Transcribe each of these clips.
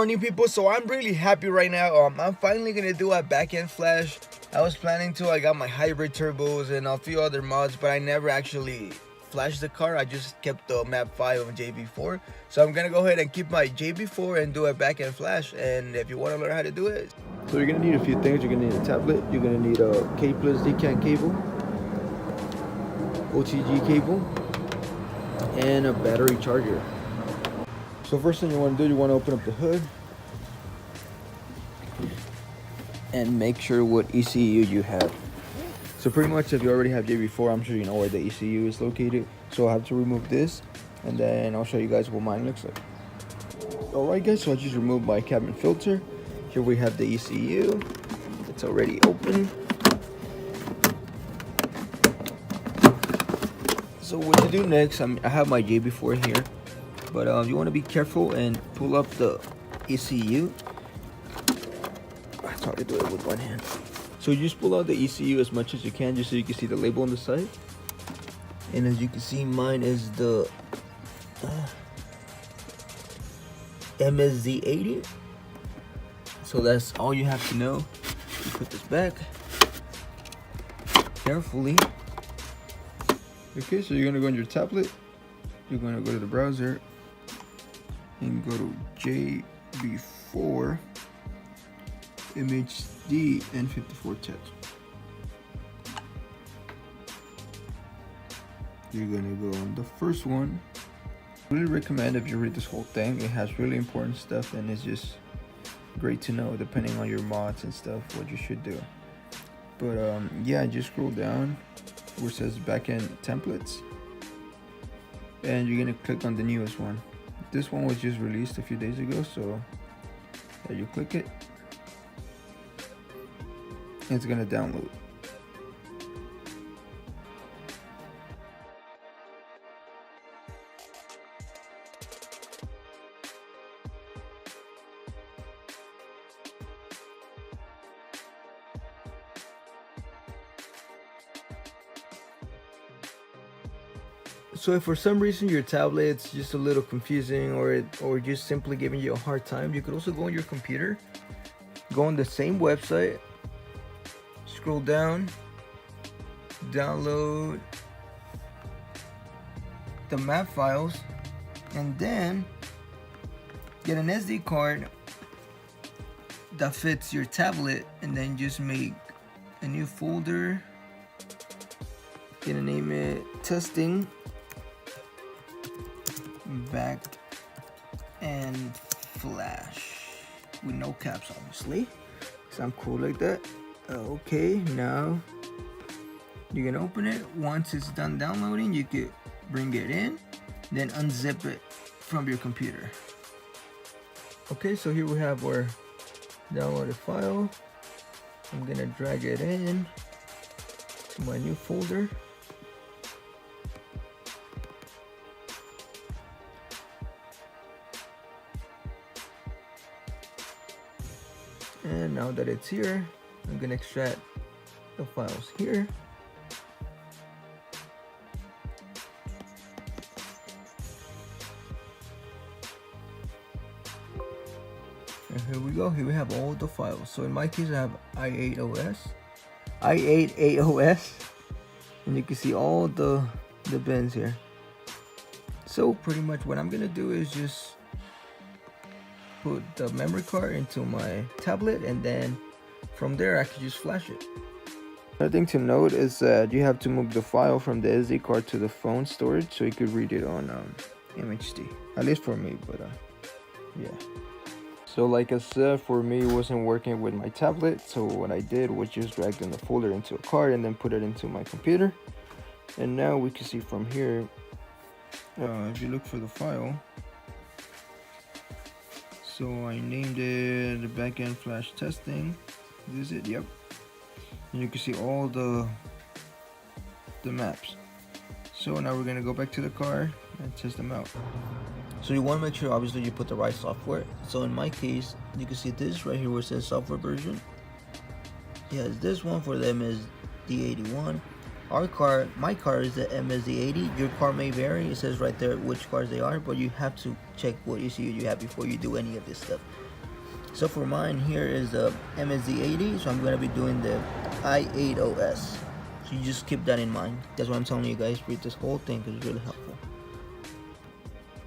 morning, people. So I'm really happy right now. I'm finally gonna do a back-end flash. I was planning to. I got my hybrid turbos and a few other mods, but I never actually flashed the car. I just kept the map 5 of JB4. So I'm gonna go ahead and keep my JB4 and do a back-end flash. And if you want to learn how to do it, so you're gonna need a few things. You're gonna need a tablet. You're gonna need a K+Dkan cable, OTG cable, and a battery charger. So first thing you want to do, you want to open up the hood and make sure what ECU you have. So pretty much if you already have JB4, I'm sure you know where the ECU is located. So I have to remove this and then I'll show you guys what mine looks like. Alright guys, so I just removed my cabin filter. Here we have the ECU. It's already open. So what to do next, I have my JB4 here. But you want to be careful and pull up the ECU. It's hard to do it with one hand. So you just pull out the ECU as much as you can, just so you can see the label on the side. And as you can see, mine is the MHD 80. So that's all you have to know. You put this back carefully. Okay, so you're gonna go on your tablet. You're gonna go to the browser and go to JB4 MHD N54 test. You're gonna go on the first one. I really recommend if you read this whole thing. It has really important stuff and it's just great to know depending on your mods and stuff what you should do. But yeah, just scroll down where it says backend templates and you're gonna click on the newest one. This one was just released a few days ago, so yeah, you click it and it's gonna download. So if for some reason your tablet's just a little confusing or just simply giving you a hard time, you could also go on your computer, go on the same website, scroll down, download the map files, and then get an SD card that fits your tablet, and then just make a new folder. Gonna name it testing back and flash with no caps, obviously, because I'm cool like that. Okay, now you can open it. Once it's done downloading, you can bring it in, then unzip it from your computer. Okay, so here we have our downloaded file. I'm gonna drag it in to my new folder. And now that it's here, I'm gonna extract the files here. And here we go. Here we have all the files. So in my case, I have i8AOS, and you can see all the bins here. So pretty much what I'm gonna do is just put the memory card into my tablet, and then from there I can just flash it. Another thing to note is that you have to move the file from the SD card to the phone storage so you could read it on MHD, at least for me. But yeah, so like I said, for me it wasn't working with my tablet, so what I did was just drag in the folder into a card and then put it into my computer. And now we can see from here, if you look for the file, so I named it the backend flash testing. This is it, yep. And you can see all the maps. So now we're gonna go back to the car and test them out. So you want to make sure obviously you put the right software. So in my case, you can see this right here where it says software version. Yeah, it's this one for the MHD 81. My car is the MHD 80. Your car may vary. It says right there which cars they are, but you have to check what ECU you have before you do any of this stuff. So for mine here is the MHD 80, so I'm gonna be doing the I80S. So you just keep that in mind. That's why I'm telling you guys, read this whole thing because it's really helpful.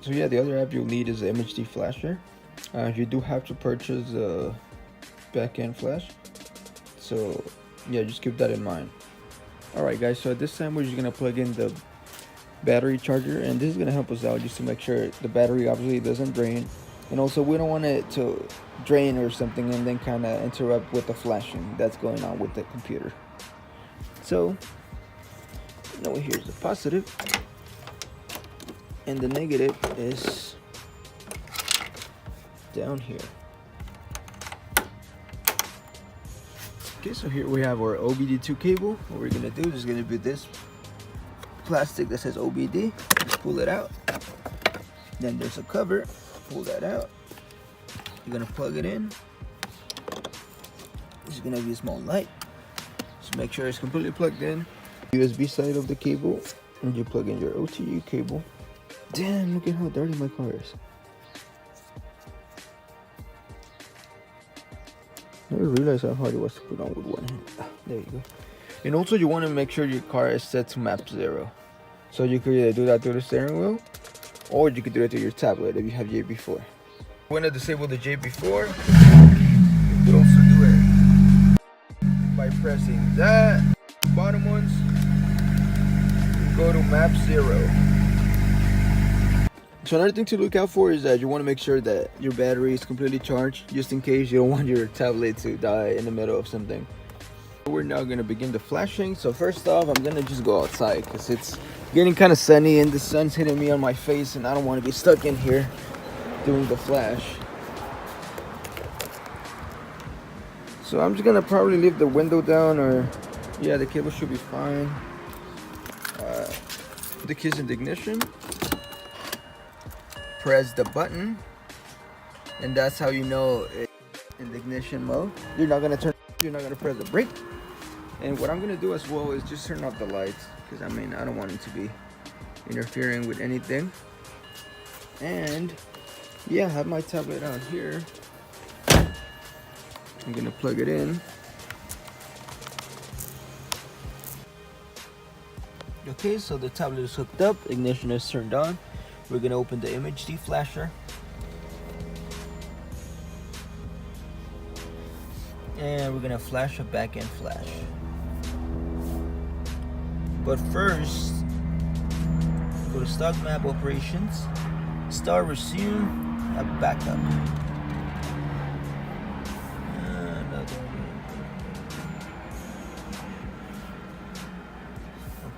So yeah, the other app you'll need is the MHD flasher. You do have to purchase the back-end flash. So yeah, just keep that in mind. Alright guys, so at this time we're just gonna plug in the battery charger, and this is gonna help us out just to make sure the battery obviously doesn't drain, and also we don't want it to drain or something and then kind of interrupt with the flashing that's going on with the computer. So here's the positive, and the negative is down here. Okay, so here we have our OBDII cable. What we're gonna do is gonna be this plastic that says OBD. Just pull it out. Then there's a cover. Pull that out. You're gonna plug it in. This is gonna be a small light. Just make sure it's completely plugged in. USB side of the cable, and you plug in your OTG cable. Damn, look at how dirty my car is. Never realized how hard it was to put on with one hand. There you go. And also you want to make sure your car is set to map 0. So you could either do that through the steering wheel, or you could do it through your tablet if you have JB4. When I disable the JB4, you could also do it by pressing that bottom ones, go to map 0. So another thing to look out for is that you want to make sure that your battery is completely charged, just in case you don't want your tablet to die in the middle of something. We're now going to begin the flashing. So first off, I'm going to just go outside because it's getting kind of sunny and the sun's hitting me on my face, and I don't want to be stuck in here doing the flash. So I'm just going to probably leave the window down, or yeah, the cable should be fine. Put the keys in the ignition. Press the button, and that's how you know it's in the ignition mode. You're not gonna press the brake. And what I'm gonna do as well is just turn off the lights, because I mean I don't want it to be interfering with anything. And yeah, I have my tablet out here. I'm gonna plug it in. Okay, so the tablet is hooked up, ignition is turned on. We're gonna open the MHD flasher, and we're gonna flash a back-end flash. But first, go to stock map operations, start resume a backup.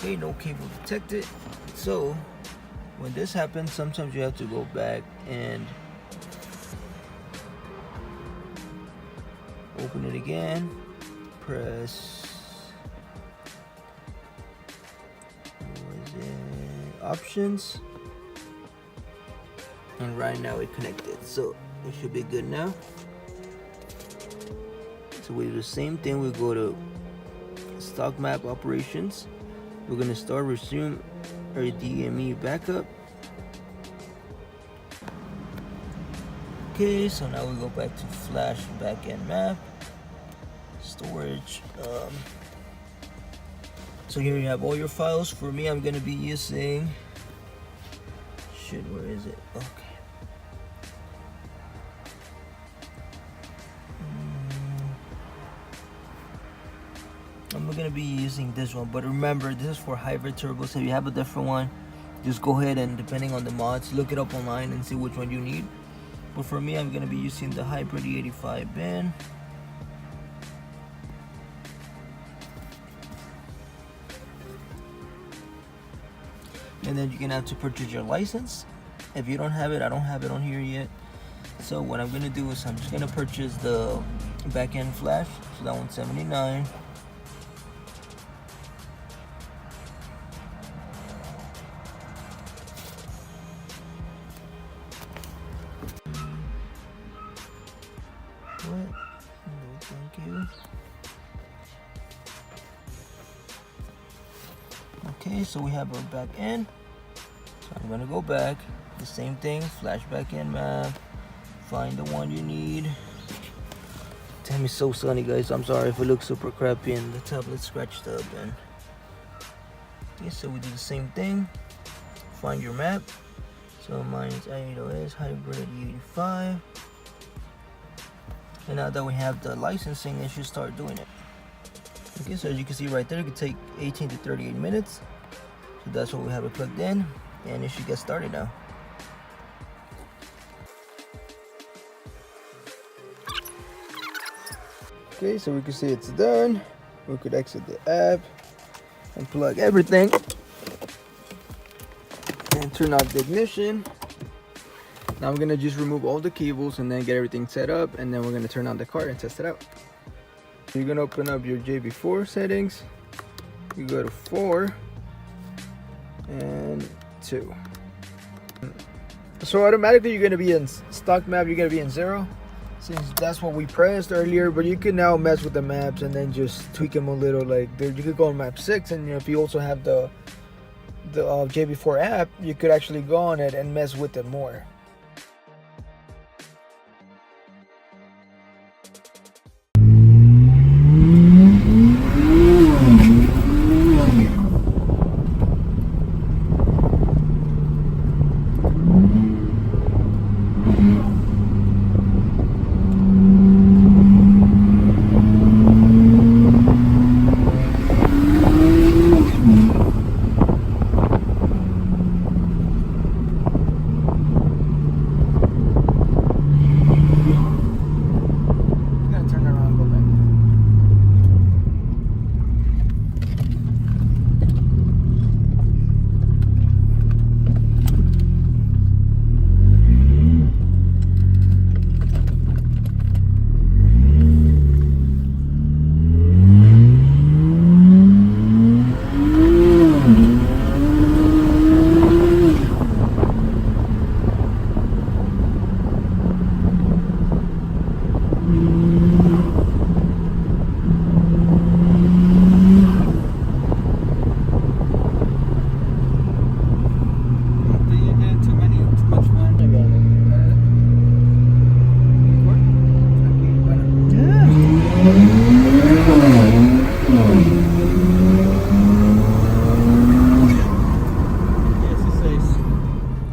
Okay, no cable detected. So when this happens, sometimes you have to go back and open it again. Press options, and right now it connected, so it should be good now. So we do the same thing. We go to stock map operations. We're gonna start resume our DME backup. Okay, so now we go back to flash backend map storage. So here you have all your files. For me, I'm gonna be using where is it? Okay. I'm gonna be using this one, but remember, this is for hybrid turbo. So if you have a different one, just go ahead and, depending on the mods, look it up online and see which one you need. But for me, I'm gonna be using the hybrid E85 bin. And then you're gonna have to purchase your license. If you don't have it, I don't have it on here yet. So what I'm gonna do is I'm just gonna purchase the back end flash. So that one's $79. What? No, thank you. Okay, so we have our back end. So I'm gonna go back, the same thing, flash back end map, find the one you need. Damn, it's so sunny, guys. I'm sorry if it looks super crappy and the tablet's scratched up. And okay, so we do the same thing. Find your map. So mine is i8OS Hybrid E85. And now that we have the licensing, it should start doing it. Okay, so as you can see right there, it could take 18 to 38 minutes. So that's what we have it plugged in, and it should get started now. Okay, so we can see it's done. We could exit the app and plug everything and turn off the ignition. Now I'm gonna just remove all the cables and then get everything set up, and then we're gonna turn on the car and test it out. You're gonna open up your JB4 settings. You go to 4 and 2. So automatically you're gonna be in stock map. You're gonna be in 0. Since that's what we pressed earlier, but you can now mess with the maps and then just tweak them a little. Like there, you could go on map 6, and if you also have the JB4 app, you could actually go on it and mess with it more.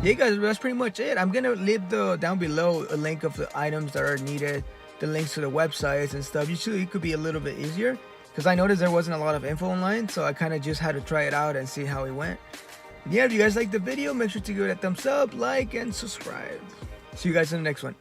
Yeah, guys, that's pretty much it. I'm gonna leave down below a link of the items that are needed, the links to the websites and stuff. Usually it could be a little bit easier because I noticed there wasn't a lot of info online, so I kind of just had to try it out and see how it went. Yeah, if you guys liked the video, make sure to give it a thumbs up, like, and subscribe. See you guys in the next one.